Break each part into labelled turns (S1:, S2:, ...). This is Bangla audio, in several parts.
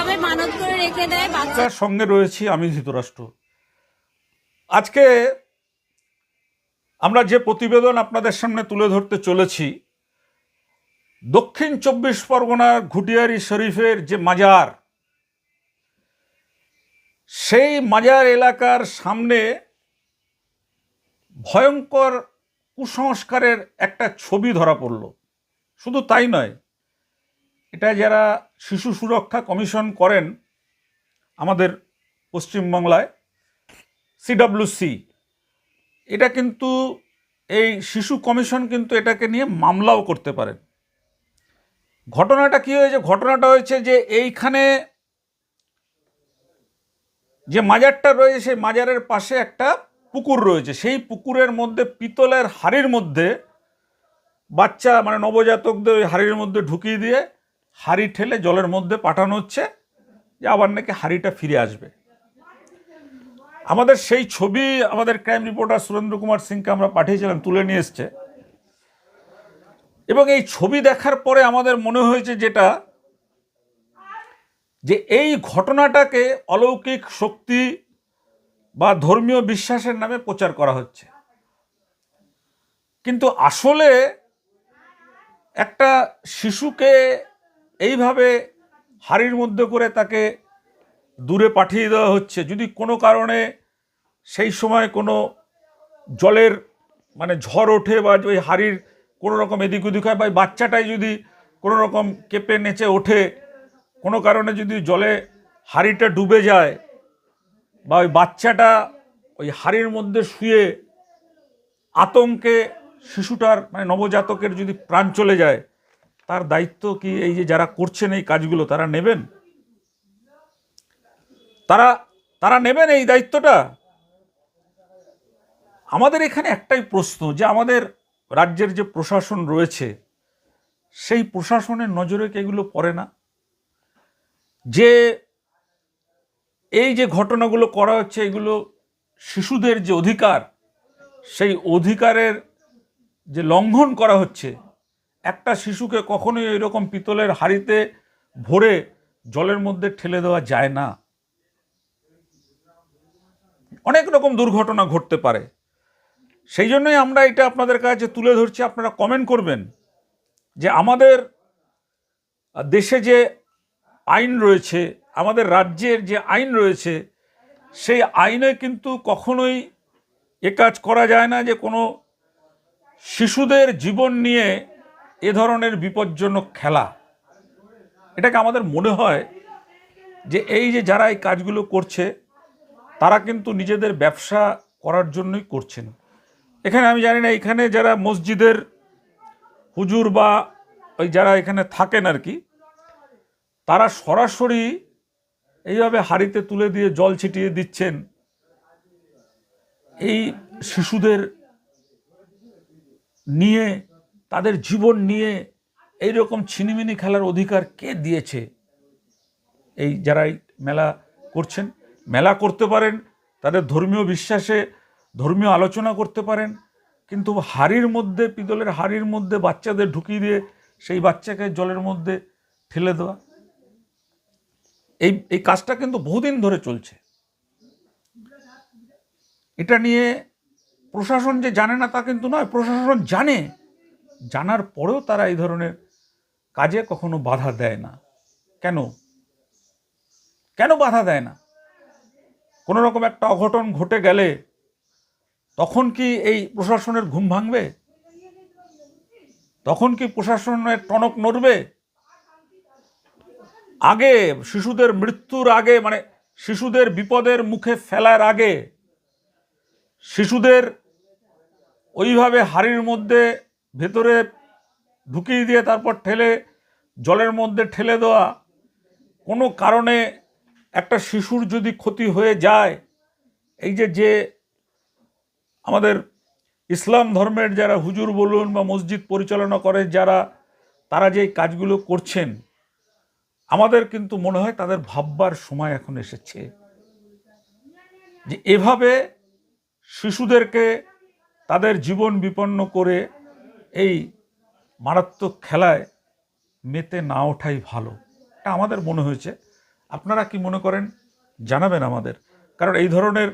S1: সবাই মানত করে রেখে দেয়।
S2: বাচ্চার সঙ্গে রয়েছি আমি ধৃতরাষ্ট্র। আজকে আমরা যে প্রতিবেদন আপনাদের সামনে তুলে ধরতে চলেছি, দক্ষিণ 24 পরগনার ঘুটিয়ারি শরীফের যে মাজার, সেই মাজার এলাকার সামনে ভয়ঙ্কর কুসংস্কারের একটা ছবি ধরা পড়ল। শুধু তাই নয়, এটা যারা শিশু সুরক্ষা কমিশন করেন আমাদের পশ্চিমবাংলায়, সিডব্লিউসি, এটা কিন্তু এই শিশু কমিশন কিন্তু এটাকে নিয়ে মামলাও করতে পারেন। ঘটনাটা কি হয়েছে? ঘটনাটা হয়েছে যে এইখানে যে মাজারটা রয়েছে, সেই মাজারের পাশে একটা পুকুর রয়েছে। সেই পুকুরের মধ্যে পিতলের হাঁড়ির মধ্যে বাচ্চা মানে নবজাতকদের ওই হাঁড়ির মধ্যে ঢুকিয়ে দিয়ে হাঁড়ি ঠেলে জলের মধ্যে পাঠানো হচ্ছে, যে আবার নাকি হাঁড়িটা ফিরে আসবে। আমাদের সেই ছবি আমাদের ক্রাইম রিপোর্টার সুরেন্দ্র কুমার সিংকে আমরা পাঠিয়েছিলাম, তুলে নিয়ে এসছে। এবং এই ছবি দেখার পরে আমাদের মনে হয়েছে যেটা, যে এই ঘটনাটাকে অলৌকিক শক্তি বা ধর্মীয় বিশ্বাসের নামে প্রচার করা হচ্ছে। কিন্তু আসলে একটা শিশুকে এইভাবে হাড়ির মধ্যে করে তাকে দূরে পাঠিয়ে দেওয়া হচ্ছে। যদি কোনো কারণে সেই সময় কোনো জলের মানে ঝড় ওঠে বা ওই হাড়ির কোনো রকম এদিক ওদিক হয়, বা বাচ্চাটাই যদি কোনো রকম কেঁপে নেচে ওঠে, কোনো কারণে যদি জলে হাড়িটা ডুবে যায়, বা ওই বাচ্চাটা ওই হাড়ির মধ্যে শুয়ে আতঙ্কে শিশুটার মানে নবজাতকের যদি প্রাণ চলে যায়, তার দায়িত্ব কি এই যে যারা করছেন এই কাজগুলো তারা নেবেন? তারা নেবেন এই দায়িত্বটা? আমাদের এখানে একটাই প্রশ্ন, যে আমাদের রাজ্যের যে প্রশাসন রয়েছে, সেই প্রশাসনের নজরে কি এগুলো পড়ে না? যে এই যে ঘটনাগুলো করা হচ্ছে, এগুলো শিশুদের যে অধিকার, সেই অধিকারের যে লঙ্ঘন করা হচ্ছে। একটা শিশুকে কখনোই এরকম পিতলের হাঁড়িতে ভরে জলের মধ্যে ঠেলে দেওয়া যায় না। অনেক রকম দুর্ঘটনা ঘটতে পারে। সেই জন্যই আমরা এটা আপনাদের কাছে তুলে ধরছি। আপনারা কমেন্ট করবেন যে আমাদের দেশে যে আইন রয়েছে, আমাদের রাজ্যের যে আইন রয়েছে, সেই আইনে কিন্তু কখনোই এ কাজ করা যায় না যে কোনো শিশুদের জীবন নিয়ে এ ধরনের বিপজ্জনক খেলা। এটাকে আমাদের মনে হয় যে এই যে যারা এই কাজগুলো করছে, তারা কিন্তু নিজেদের ব্যবসা করার জন্যই করছেন। এখানে আমি জানি না, এখানে যারা মসজিদের হুজুর বা ওই যারা এখানে থাকেন আর কি, তারা সরাসরি এইভাবে হাঁড়িতে তুলে দিয়ে জল ছিটিয়ে দিচ্ছেন। এই শিশুদের নিয়ে, তাদের জীবন নিয়ে এইরকম ছিনিমিনি খেলার অধিকার কে দিয়েছে? এই যারা এই মেলা করছেন, মেলা করতে পারেন, তাদের ধর্মীয় বিশ্বাসে ধর্মীয় আলোচনা করতে পারেন, কিন্তু হাঁড়ির মধ্যে, পিতলের হাঁড়ির মধ্যে বাচ্চাদের ঢুকিয়ে দিয়ে সেই বাচ্চাকে জলের মধ্যে ঠেলে দেওয়া, এই কাজটা কিন্তু বহুদিন ধরে চলছে। এটা নিয়ে প্রশাসন যে জানে না তা কিন্তু নয়, প্রশাসন জানে, জানার পরেও তারা এই ধরনের কাজে কখনো বাধা দেয় না। কেন কেন বাধা দেয় না? কোনো রকম একটা অঘটন ঘটে গেলে তখন কি এই প্রশাসনের ঘুম ভাঙবে? তখন কি প্রশাসনের টনক নড়বে? আগে শিশুদের মৃত্যুর আগে, মানে শিশুদের বিপদের মুখে ফেলার আগে, শিশুদের ওইভাবে হাড়ির মধ্যে ভেতরে ঢুকিয়ে দিয়ে তারপর ঠেলে জলের মধ্যে ঠেলে দেওয়া, কোনো কারণে একটা শিশুর যদি ক্ষতি হয়ে যায়, এই যে আমাদের ইসলাম ধর্মের যারা হুজুর বলুন বা মসজিদ পরিচালনা করে যারা, তারা যে কাজগুলো করছেন, আমাদের কিন্তু মনে হয় তাদের ভাববার সময় এখন এসেছে যে এভাবে শিশুদেরকে তাদের জীবন বিপন্ন করে এই মারাত্মক খেলায় মেতে না ওঠাই ভালো। এটা আমাদের মনে হয়েছে। আপনারা কি মনে করেন জানাবেন আমাদের, কারণ এই ধরনের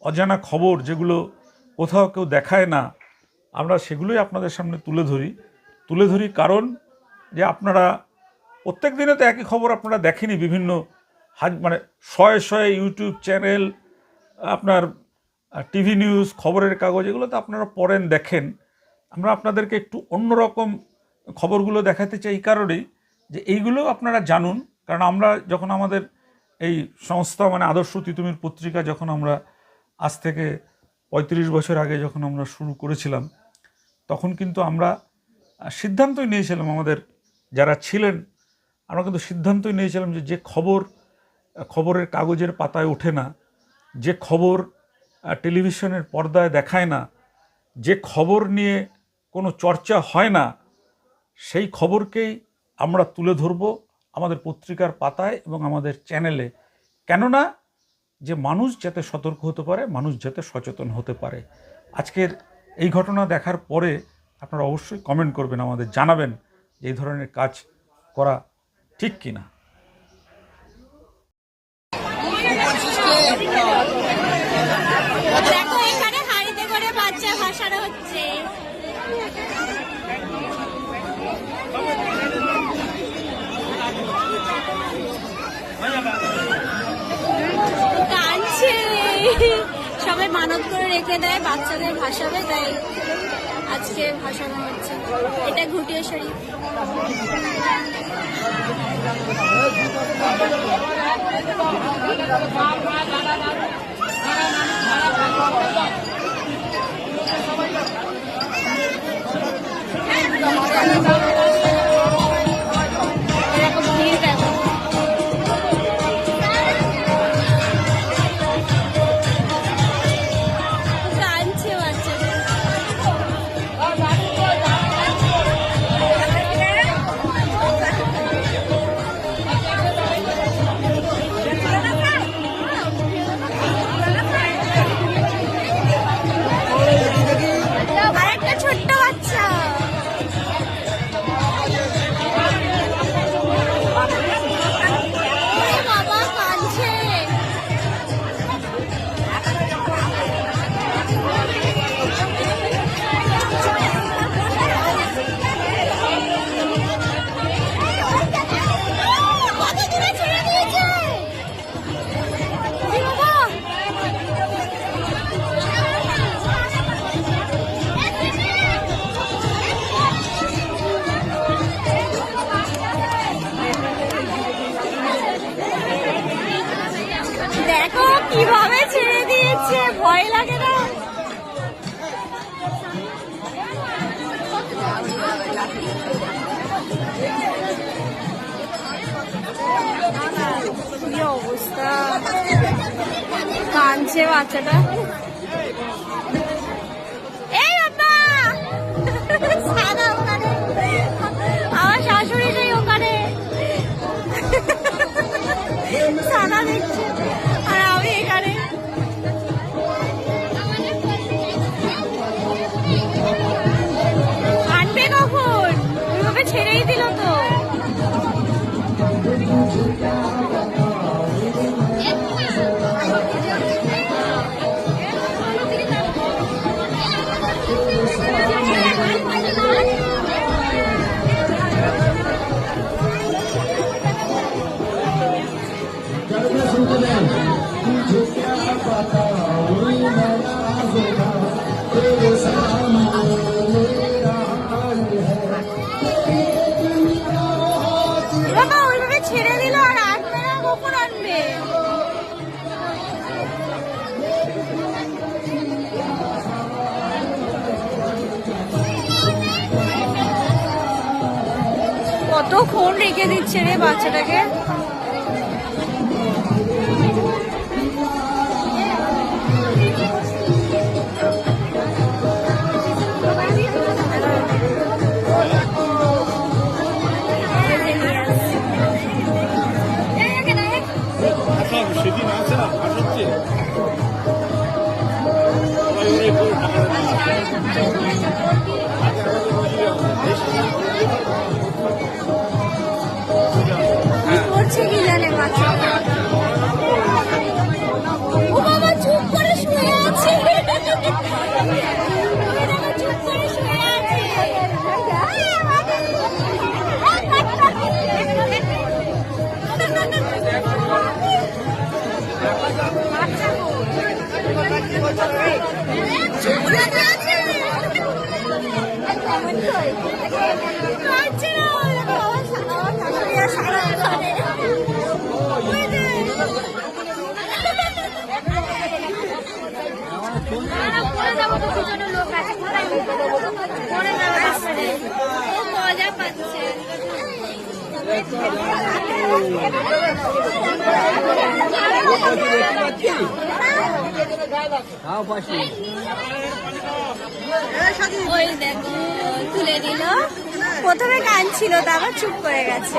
S2: অজানা খবর যেগুলো কোথাও কেউ দেখায় না আমরা সেগুলোই আপনাদের সামনে তুলে ধরি কারণ যে আপনারা প্রত্যেক দিনে তো একই খবর আপনারা দেখেনি, বিভিন্ন মানে শয়ে শয়ে ইউটিউব চ্যানেল, আপনার টিভি নিউজ, খবরের কাগজ, এগুলো তো আপনারা পড়েন, দেখেন। আমরা আপনাদেরকে একটু অন্যরকম খবরগুলো দেখাতে চাই এই কারণেই যে এইগুলো আপনারা জানুন। কারণ আমরা যখন আমাদের এই সংস্থা মানে আদর্শ তিতুমির পত্রিকা যখন আমরা আজ থেকে 35 বছর আগে যখন আমরা শুরু করেছিলাম, তখন কিন্তু আমরা সিদ্ধান্তই নিয়েছিলাম, আমাদের যারা ছিলেন আমরা কিন্তু সিদ্ধান্তই নিয়েছিলাম যে খবরের কাগজের পাতায় ওঠে না, যে খবর টেলিভিশনের পর্দায় দেখায় না, যে খবর নিয়ে কোনো চর্চা হয় না, সেই খবরকেই আমরা তুলে ধরব আমাদের পত্রিকার পাতায় এবং আমাদের চ্যানেলে। কেননা যে মানুষ যাতে সতর্ক হতে পারে, মানুষ যাতে সচেতন হতে পারে। আজকের এই ঘটনা দেখার পরে আপনারা অবশ্যই কমেন্ট করবেন, আমাদের জানাবেন যে এই ধরনের কাজ করা ঠিক কিনা।
S1: দেখো এখানে হাড়িতে করে বাচ্চা ভাসানো হচ্ছে। কাঁদছে, সবাই মানত করে রেখে দেয় বাচ্চাদের ভাসাবে, তাই আজকে ভাসানো হচ্ছে। এটা ঘুটিয়া শরীফ। এরকম ভিড় দেখো। কাঁদছে বাচ্চাদের। আরেকটা ছোট্ট বাচ্চা। ওরে বাবা, কাঁদছে। কত দূরে ছেড়ে দিয়েছে। ওরে বাবা। দেখো কিভাবে ছেড়ে দিয়েছে, ভয় লাগে না? কি অবস্থা, কাঁদছে বাচ্চাটা। এই বাবা, সাদা ওখানে, আমার শাশুড়ি নেই ওখানে, সাদা দেখছে আর আমি এখানে। আনবে কখন? ওইভাবে ছেড়েই দিল তো। বাবা ওইভাবে ছেড়ে দিল আর আনবে না, কখন আনবে? কতক্ষণ রেখে দিচ্ছে রে বাচ্চাটাকে।
S3: সেদিন আছে না ভাসছে
S1: করছে কি জানে বাচ্চা। ওই দেখো তুলে দিল, প্রথমে কাঁদছিল তারপর চুপ করে গেছে।